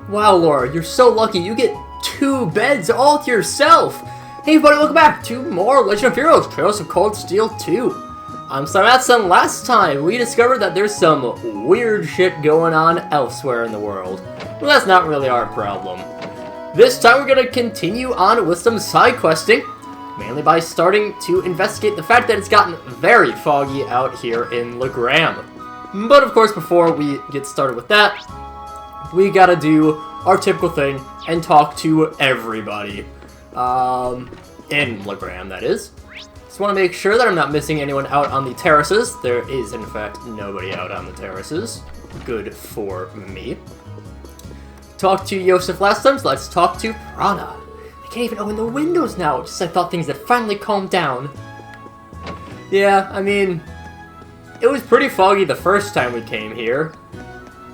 Wow, Laura, you're so lucky. You get 2 beds all to yourself. Hey, everybody, welcome back to more Legend of Heroes, Trails of Cold Steel 2. I'm SlayerMathis, and last time we discovered that there's some weird shit going on elsewhere in the world. Well, that's not really our problem. This time we're going to continue on with some side questing, mainly by starting to investigate the fact that it's gotten very foggy out here in Legram. But of course, before we get started with that, we gotta do our typical thing and talk to everybody. In Legram, that is. Just want to make sure that I'm not missing anyone out on the terraces. There is, in fact, nobody out on the terraces. Good for me. Talked to Yosef last time, so let's talk to Prana. I can't even open the windows now, just I thought things had finally calmed down. Yeah, I mean, it was pretty foggy the first time we came here.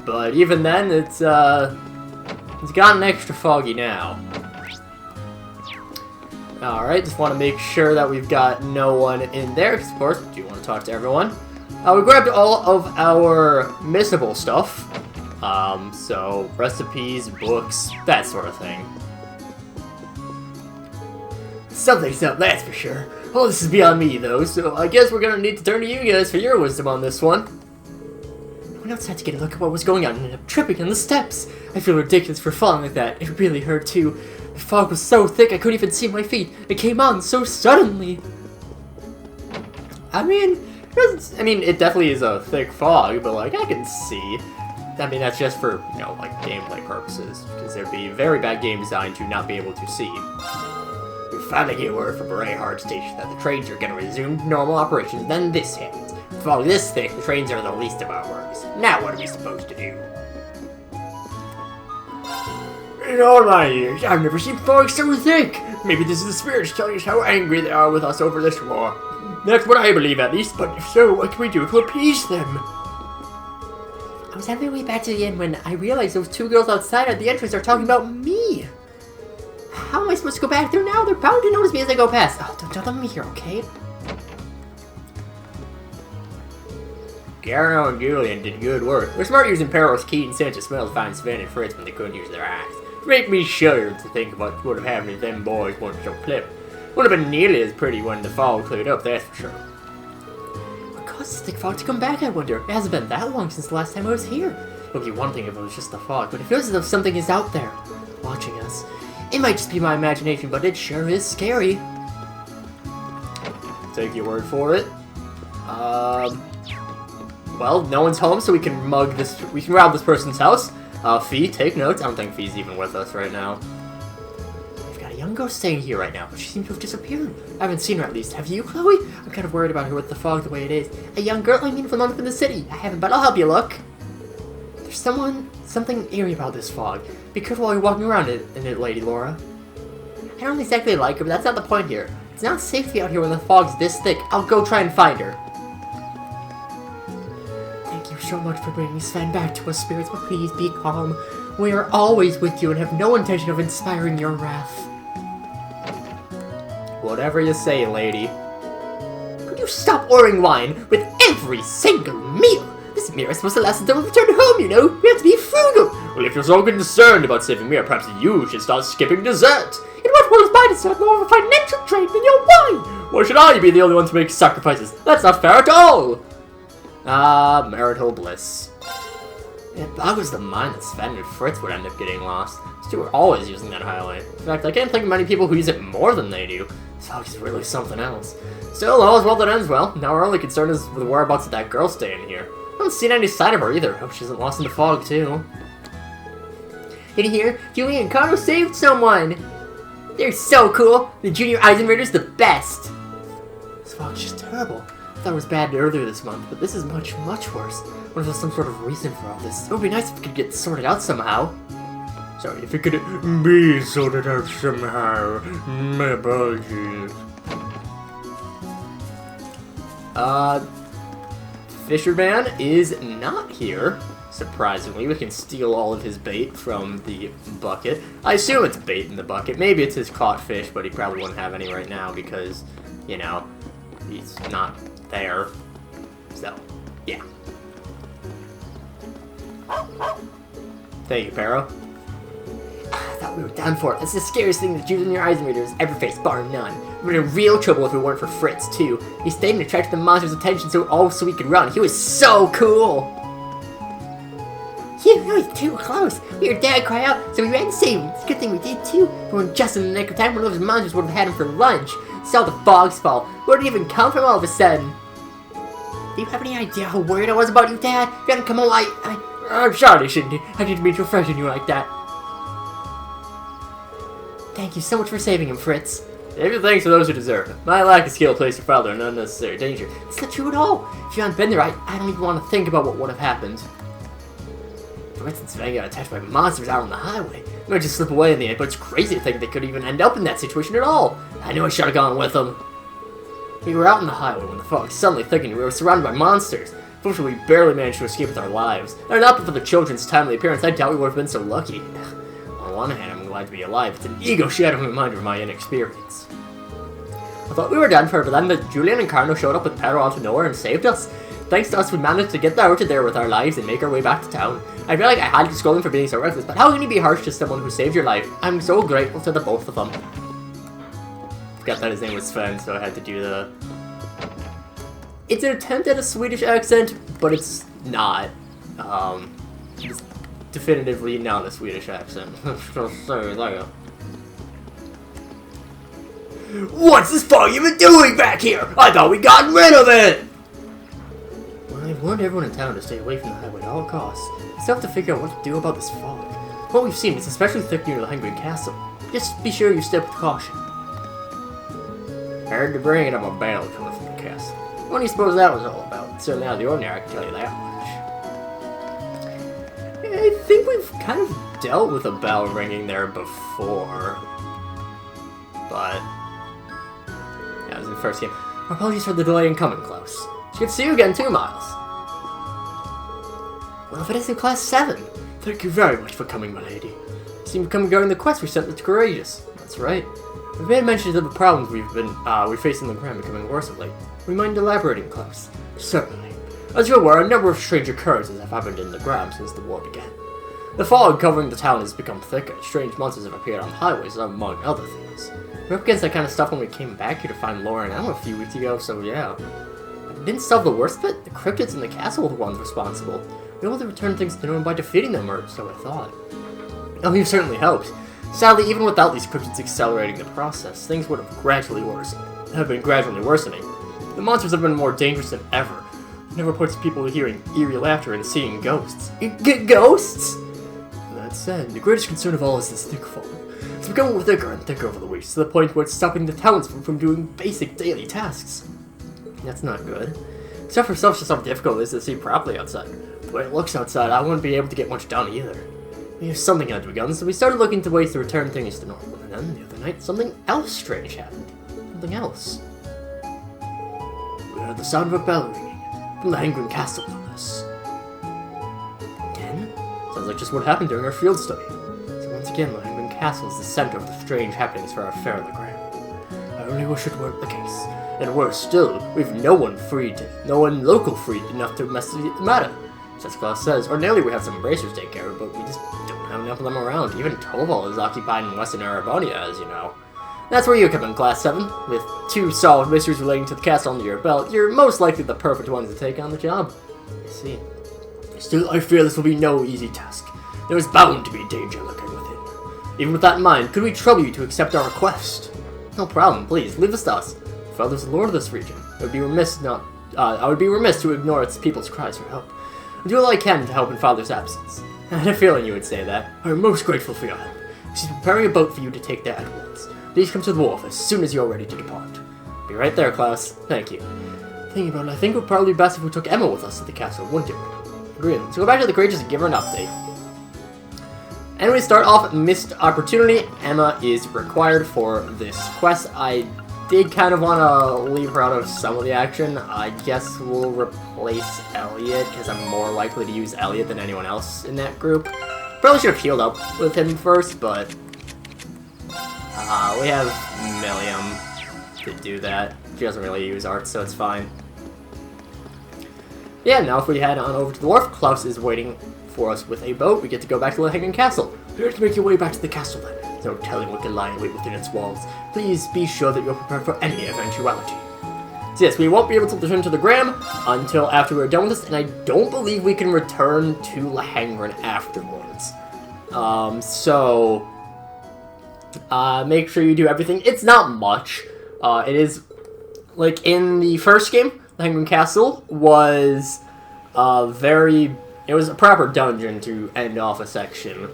But even then, it's gotten extra foggy now. Alright, just want to make sure that we've got no one in there, because of course, we do want to talk to everyone. We grabbed all of our missable stuff. So, recipes, books, that sort of thing. Something's up, that's for sure. Oh, this is beyond me, though, so I guess we're gonna need to turn to you guys for your wisdom on this one. I went outside to get a look at what was going on and ended up tripping on the steps. I feel ridiculous for falling like that. It really hurt, too. The fog was so thick I couldn't even see my feet. It came on so suddenly. I mean, it definitely is a thick fog, but, like, I can see. I mean, that's just for, you know, like, gameplay purposes. Because there'd be very bad game design to not be able to see. We finally get word from Rayhard Station that the trains are going to resume normal operations. Then this happens. With fog this thick, the trains are the least of our worries. Now what are we supposed to do? In all my years, I've never seen fog so thick. Maybe this is the spirits telling us how angry they are with us over this war. That's what I believe, at least, but if so, what can we do to appease them? I was on my way back to the inn when I realized those 2 girls outside at the entrance are talking about me. How am I supposed to go back there now? They're bound to notice me as I go past. Oh, don't let me hear, okay? Garno and Julian did good work. They're smart using Perros' key and sense to smell to find Sven and Fritz when they couldn't use their eyes. It make me shudder to think of what would have happened if them boys weren't so clever. Would have been nearly as pretty when the fog cleared up, that's for sure. What caused this thick fog to come back, I wonder? It hasn't been that long since the last time I was here. It would be one thing if it was just the fog, but it feels as though something is out there, watching us. It might just be my imagination, but it sure is scary. Take your word for it. Well, no one's home, so we can rob this person's house. Fee, take notes. I don't think Fee's even with us right now. We've got a young girl staying here right now, but she seems to have disappeared. I haven't seen her, at least. Have you, Chloe? I'm kind of worried about her with the fog the way it is. A young girl? I mean, from up in the city. I haven't, but I'll help you look. There's something eerie about this fog. Be careful while you're walking around in it, Lady Laura. I don't exactly like her, but that's not the point here. It's not safe to be out here when the fog's this thick. I'll go try and find her. Thank you so much for bringing Sven back to us, spirits, but please be calm. We are always with you and have no intention of inspiring your wrath. Whatever you say, lady. Could you stop ordering wine with every single meal? This meal is supposed to last until we return home, you know. We have to be frugal. Well, if you're so concerned about saving meal, perhaps you should start skipping dessert. In what world is my dessert more of a financial trade than your wine? Why should I be the only one to make sacrifices? That's not fair at all. Marital bliss. It boggles the mind that Sven and Fritz would end up getting lost. These two are always using that highway. In fact, I can't think of many people who use it more than they do. This fog is really something else. Still, all is well that ends well. Now our only concern is with the whereabouts of that girl staying here. I haven't seen any sign of her either. Hope she isn't lost in the fog, too. In here, Julie and Connor saved someone! They're so cool! The Junior Eisenrader's the best! This fog's just terrible. I thought it was bad earlier this month, but this is much, much worse. What if there's some sort of reason for all this? It would be nice if it could get sorted out somehow. Sorry, if it could be sorted out somehow. My apologies. Fisherman is not here. Surprisingly, we can steal all of his bait from the bucket. I assume it's bait in the bucket. Maybe it's his caught fish, but he probably wouldn't have any right now because, you know, he's not there. So, yeah. Thank you, Pero. We were done for. That's the scariest thing that you and your Eisenreader has ever faced, bar none. We were in real trouble if it weren't for Fritz, too. He stayed and attracted the monster's attention so he could run. He was so cool! Phew, that was too close. We heard Dad cry out, so we ran to save him. It's a good thing we did, too. We weren't just in the nick of time. One of those monsters would have had him for lunch. Saw the fogs fall. Where did he even come from all of a sudden? Do you have any idea how worried I was about you, Dad? You hadn't come alive. I'm sorry, Cindy. I didn't mean to frighten you like that. Thank you so much for saving him, Fritz. Save your thanks to those who deserve it. My lack of skill placed your father in unnecessary danger. It's not true at all. If you hadn't been there, I don't even want to think about what would have happened. For instance, if I got attacked by monsters out on the highway, I might just slip away in the end, but it's crazy to think they could even end up in that situation at all. I knew I should have gone with them. We were out on the highway when the fog suddenly thickened. We were surrounded by monsters. Fortunately, we barely managed to escape with our lives. And not but for the children's timely appearance, I doubt we would have been so lucky. On one hand, I'm glad to be alive. It's an ego-shadowing reminder of my inexperience. I thought we were done for, but then the Julian and Carno showed up with Pedro out of nowhere and saved us. Thanks to us, we managed to get out of there with our lives and make our way back to town. I feel like I had to scold them for being so reckless, but how can you be harsh to someone who saved your life? I'm so grateful to the both of them. Forgot that his name was Sven, so I had to do the... It's an attempt at a Swedish accent, but it's not. It's definitively not a Swedish accent. What's this fog even doing back here? I thought we'd gotten rid of it! Well, I've warned everyone in town to stay away from the highway at all costs. We still have to figure out what to do about this fog. What we've seen is especially thick near the Hungry Castle. Just be sure you step with caution. Heard the bringing of a bell coming from the castle. What do you suppose that was all about? Certainly out of the ordinary, I can tell you that much. I think we've kind of dealt with a bell ringing there before. But... yeah, it was in the first game. Our apologies for the delay in coming, Klaus. It's good to see you again, 2 miles. Well, if it isn't Class 7. Thank you very much for coming, my lady. You seem to come regarding the quest we sent to Courageous. That's right. We've made mention of the problems we face in the ground becoming worse of late. Would you mind elaborating, Klaus? Certainly. As you're aware, a number of strange occurrences have happened in the ground since the war began. The fog covering the town has become thicker. Strange monsters have appeared on highways, among other things. We were up against that kind of stuff when we came back here to find Laura and Emma a few weeks ago, so yeah. But it didn't solve the worst of it. The cryptids in the castle were the ones responsible. We were able to return things to normal by defeating them, or so I thought. Oh, you've certainly helped. Sadly, even without these cryptids accelerating the process, things would have been gradually worsening. The monsters have been more dangerous than ever. There are reports of people hearing eerie laughter and seeing ghosts. Ghosts? That said, the greatest concern of all is this thick fog. It's becoming thicker and thicker over the weeks, to the point where it's stopping the townsfolk from doing basic daily tasks. That's not good. Except for such difficulties to see properly outside. The way it looks outside, I wouldn't be able to get much done either. We knew something had to be done, so we started looking into ways to return things to normal. And then, the other night, something else strange happened. Something else. We heard the sound of a bell ringing. From the Hangren Castle, no less. Again? Sounds like just what happened during our field study. So once again, the Hangren Castle is the center of the strange happenings for our affair on the ground. I only wish it weren't the case. And worse still, we've no one local freed enough to mess with the matter. As Klaus says, ordinarily we have some bracers to take care of, but we just don't have enough of them around. Even Toval is occupied in Western Arabonia, as you know. That's where you come in, Class 7. With 2 solid mysteries relating to the castle under your belt, you're most likely the perfect ones to take on the job. I see. Still, I fear this will be no easy task. There is bound to be danger lurking within. Even with that in mind, could we trouble you to accept our request? No problem, please, leave this to us. Father's the lord of this region. I would be remiss to ignore its people's cries for help. I do all I can to help in Father's absence. I had a feeling you would say that. I'm most grateful for your help. She's preparing a boat for you to take there at once. Please come to the wharf as soon as you're ready to depart. Be right there, Klaus. Thank you. Thinking about it, I think it would probably be best if we took Emma with us to the castle, wouldn't it? Agreed. So go back to the Courageous and give her an update. And we start off missed opportunity. Emma is required for this quest. I did kind of want to leave her out of some of the action. I guess we'll replace Elliot, because I'm more likely to use Elliot than anyone else in that group. Probably should have healed up with him first, but we have Milliam to do that. She doesn't really use art, so it's fine. Yeah, now if we head on over to the wharf, Klaus is waiting for us with a boat. We get to go back to the Hanging Castle. You have to make your way back to the castle then. There's no telling what could lie in wait within its walls. Please be sure that you're prepared for any eventuality. So yes, we won't be able to return to the Gram until after we're done with this, and I don't believe we can return to Lahangren afterwards. Make sure you do everything. It's not much. It is, like, in the first game, Lahangren Castle was it was a proper dungeon to end off a section,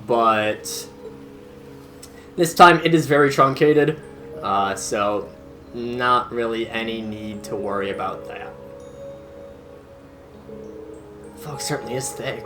but this time it is very truncated, so not really any need to worry about that. The fog certainly is thick.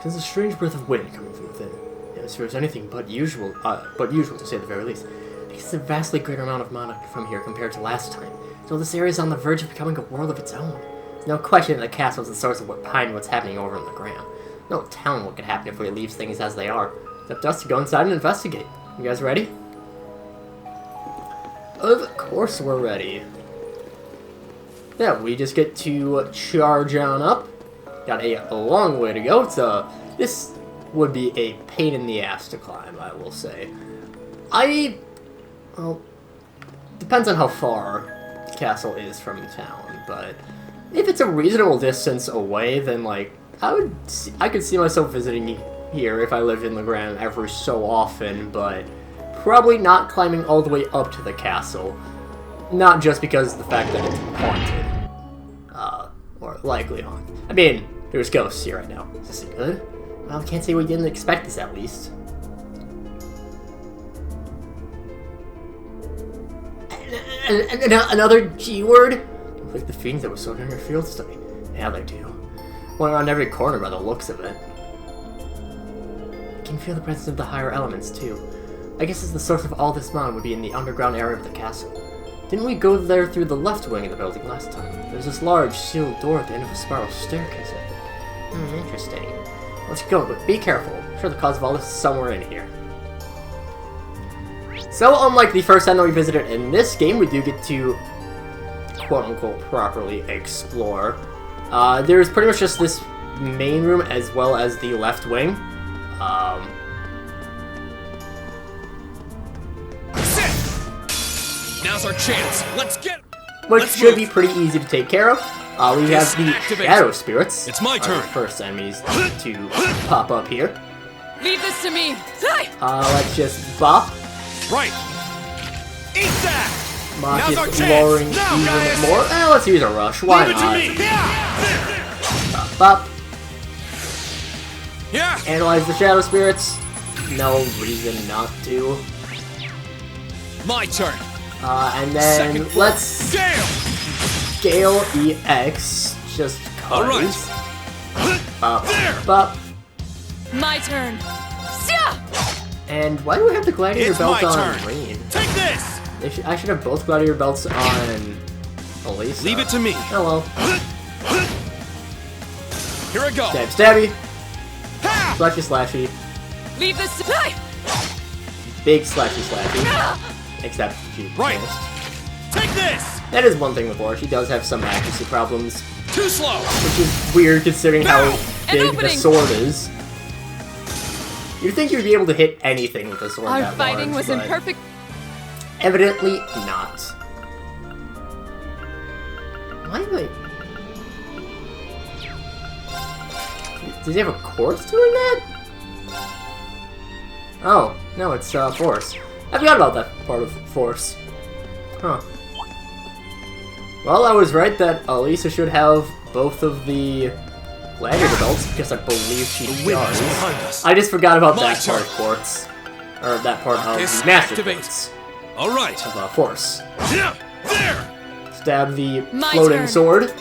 There's a strange breath of wind coming from within. The atmosphere is anything but usual to say the very least. I guess it's a vastly greater amount of mana from here compared to last time, so this area is on the verge of becoming a world of its own. No question that the castle is the source of behind what's happening over in the Gram. No telling what could happen if we leave things as they are. It's up to us to go inside and investigate. You guys ready? Of course we're ready. Yeah, we just get to charge on up. Got a long way to go. This would be a pain in the ass to climb, I will say. Well, depends on how far the castle is from town, but if it's a reasonable distance away, then, like, I could see myself visiting here if I lived in the Gram every so often, but probably not climbing all the way up to the castle. Not just because of the fact that it's haunted. Or likely haunted. I mean, there's ghosts here right now. Is this good? Well, I can't say we didn't expect this, at least. Another G word? Like the fiends that were sold in your field study. Yeah, they do. One around every corner by the looks of it. I can feel the presence of the higher elements, too. I guess the source of all this mana would be in the underground area of the castle. Didn't we go there through the left wing of the building last time? There's this large sealed door at the end of a spiral staircase, I think. Interesting. Let's go, but be careful. I'm sure the cause of all this is somewhere in here. So, unlike the first time that we visited in this game, we do get to quote-unquote properly explore. There's pretty much just this main room as well as the left wing. Now's our chance. Which should be pretty easy to take care of. We have the shadow spirits. It's my turn. First enemies to pop up here. Leave this to me. Let's just bop. Right. Eat that. Mach is lowering even more. Let's use a rush. Why Leave not? it to me. Yeah. Bop. Yeah. Analyze the shadow spirits. No reason not to. My turn. And then let's scale EX. Just cause. Bop. Bop. My turn. And why do we have the gladiator belt on Rain? Take this. I should have both gladiator belts on Elisa. Leave it to me. Hello. Here I go. Stab stabby. Slashy slashy. Leave this to me. Big slashy slashy. Except she missed. Take this. That is one thing with Laura. She does have some accuracy problems. Too slow. Which is weird considering how big the sword is. You'd think you'd be able to hit anything with a sword that large. Our fighting was imperfect. Evidently not. Why am I... Does he have a quartz doing that? Oh, no, it's force. I forgot about that part of force. Huh. Well, I was right that Elisa should have both of the gladiator belts, because I believe she does. I just forgot about that part of quartz. Or that part of the master quartz. Alright. Of force. Yeah, there! Stab the floating sword.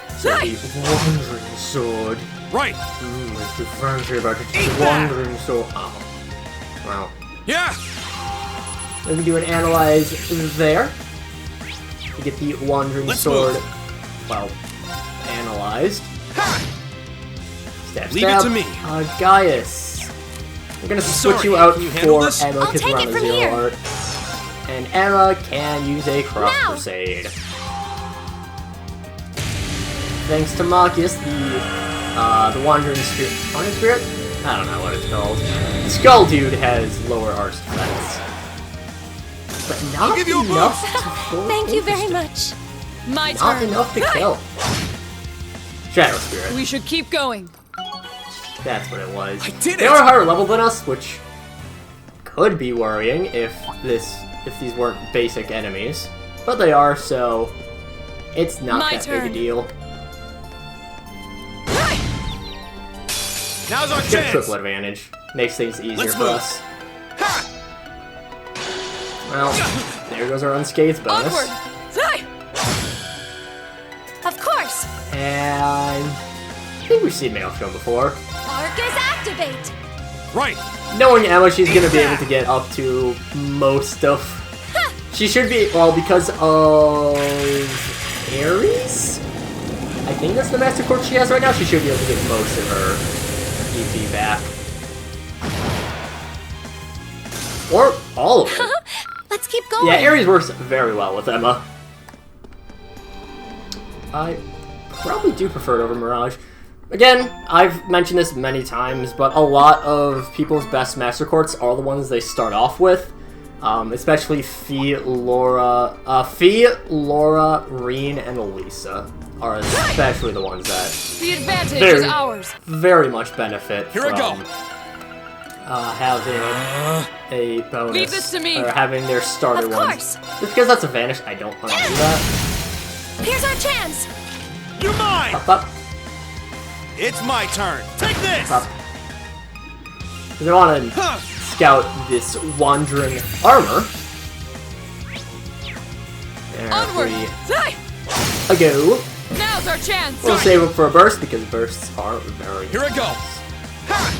Stab the wandering sword. Right. It's the frontier about the wandering sword. Oh. Wow. Yeah! Let me do an analyze there. To get the wandering sword, well, analyzed. Stab, Leave it to me. Gaius. We're gonna switch you out for Emma because we're on a 0 art. And Emma can use a Cross Crusade. Thanks to Marcus, the Wandering Spirit. Wandering Spirit? I don't know what it's called. Skull Dude has lower arch defense. But not give you a enough boost. to Thank you very much. My Not turn. enough to kill. Shadow Spirit. We should keep going. That's what it was. I did They it! are higher level than us, which could be worrying if these weren't basic enemies. But they are, so it's not My that big turn. a deal. Now's our Get a chance. triple advantage. Makes things easier Let's for move. us. Ha! Well, there goes our unscathed bonus. Onward. Fly. Of course. And I think we've seen Maelstrom before. Arcus activate. Right. Knowing Emma, she's gonna be able to get up to most of. She should be, well, because of Ares? I think that's the Master Court she has right now. She should be able to get most of her EP back. Or all of it. Let's keep going. Yeah, Ares works very well with Emma. I probably do prefer it over Mirage. Again, I've mentioned this many times, but a lot of people's best Master Courts are the ones they start off with. Especially Fee, Laura, Reen, and Elisa are especially the ones that The advantage is ours. very much benefit Here I from go. having a bonus Leave this to me. or having their starter Of ones. course. Just because that's a vanish, I don't want to do that. Here's our chance. You're mine. Pop up, It's my turn. Take this. pop. Because I want to Huh. scout this wandering armor. There Onward. we Fly. go. Now's our chance. We'll save it for a burst because bursts are very Here I go. nice. Ha!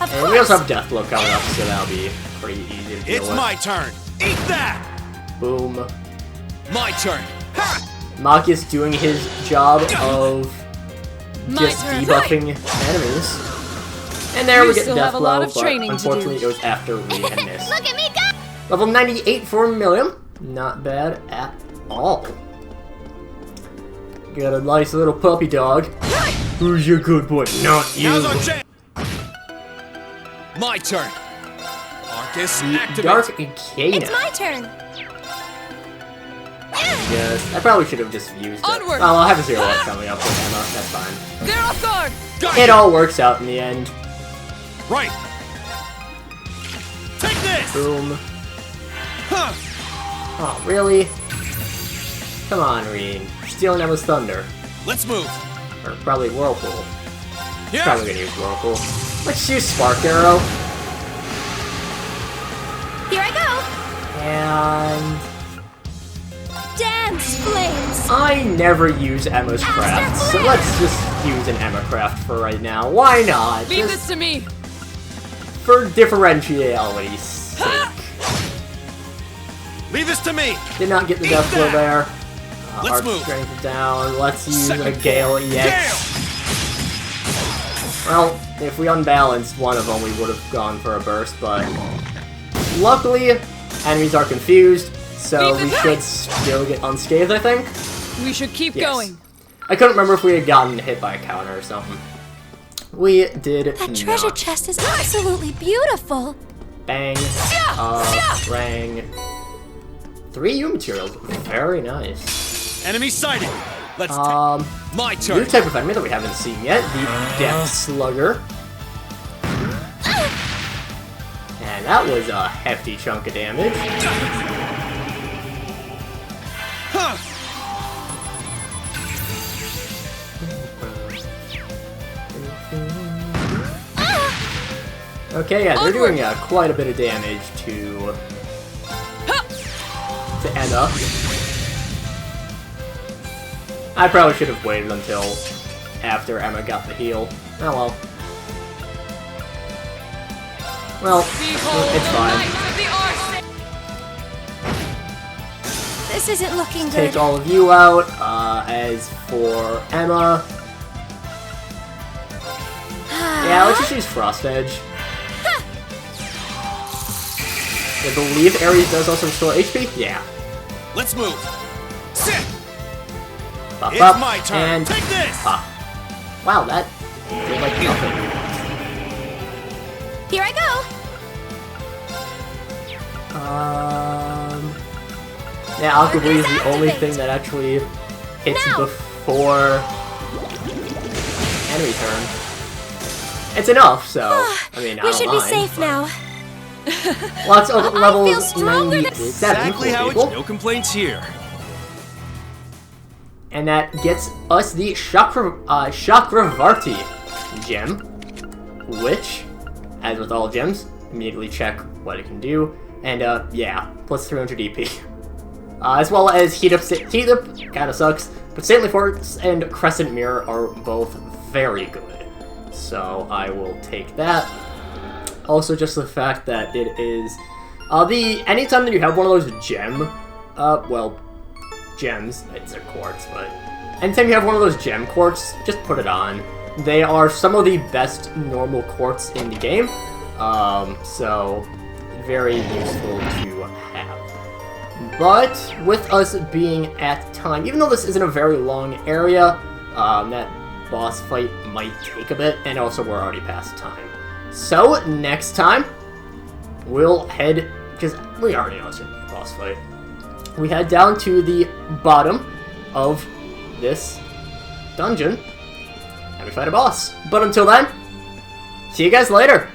Of And course. we also have Deathblow coming up, so that'll be pretty easy to deal It's with. my turn. Eat that. Boom. My turn. Ha! Machias doing his job of My just turn. debuffing enemies. And there You we get still have a Deathblow, lot of but training to do. unfortunately it was after we had missed. Look at me go. Level 98 for Millium. Not bad at all. Got a nice little puppy dog. Who's your good boy? Not you. Now's our chance. My turn. Arcus activate. Dark Arcana. It's my turn. Yes, I probably should have just used it. Onward. Well, I'll have a 0-1 coming up with Emma. That's fine. They're off guard. Got It you. all works out in the end. Right. Take this. Boom. Huh. Oh, really? Come on, Reen. You're stealing Emma's thunder. Let's move. Or probably Whirlpool. Yeah. Probably gonna use Whirlpool. Let's use Spark Arrow. Here I go. And Dance flames. I never use Emma's craft, so let's just use an Emma craft for right now. Why not? Leave Just this to me. for differentiality's sake. Leave this to me. Did not get the Eat death blow that. there. Let's Arc move. strength down. Let's use Second a Gale floor. EX. Well, if we unbalanced one of them, we would have gone for a burst, but luckily, enemies are confused, so Leave we the should still get unscathed, I think. We should keep Yes. going. I couldn't remember if we had gotten hit by a counter or something. We did That treasure not. chest is absolutely beautiful. Bang. Rang. 3 U materials. Very nice. Enemy sighted. Let's My take my new turn. type of enemy that we haven't seen yet, the Death Slugger. And that was a hefty chunk of damage. Huh. Okay, yeah, they're Onward. doing quite a bit of damage to Emma. I probably should have waited until after Emma got the heal. Oh well. Well, Behold it's the fine. light of the arsenal. This isn't looking good. Take all of you out. As for Emma, yeah, let's just use Frost Edge. I believe Ares does also restore HP. Yeah. Let's move. Sit. Pop It's up my turn. and Take this. pop. Wow, that did like nothing. Yeah, Alkablee is the only Activate. thing that actually hits Now. before enemy turn. It's enough, so I mean, I We don't should mind, be safe but- now. Lots of feel levels stronger than- 97 Exactly for how people. it's no complaints here. And that gets us the Chakravarti gem, which, as with all gems, immediately check what it can do, and yeah, plus 300 EP. As well as Heat Up kinda sucks, but Saintly Force and Crescent Mirror are both very good. So I will take that. Also, just the fact that it is anytime that you have one of those gems, it's a quartz, but anytime you have one of those gem quartz, just put it on. They are some of the best normal quartz in the game, so very useful to have. But with us being at time, even though this isn't a very long area, that boss fight might take a bit, and also we're already past time. So next time, we'll head, because we already know it's going to be a boss fight, we head down to the bottom of this dungeon, and we fight a boss. But until then, see you guys later!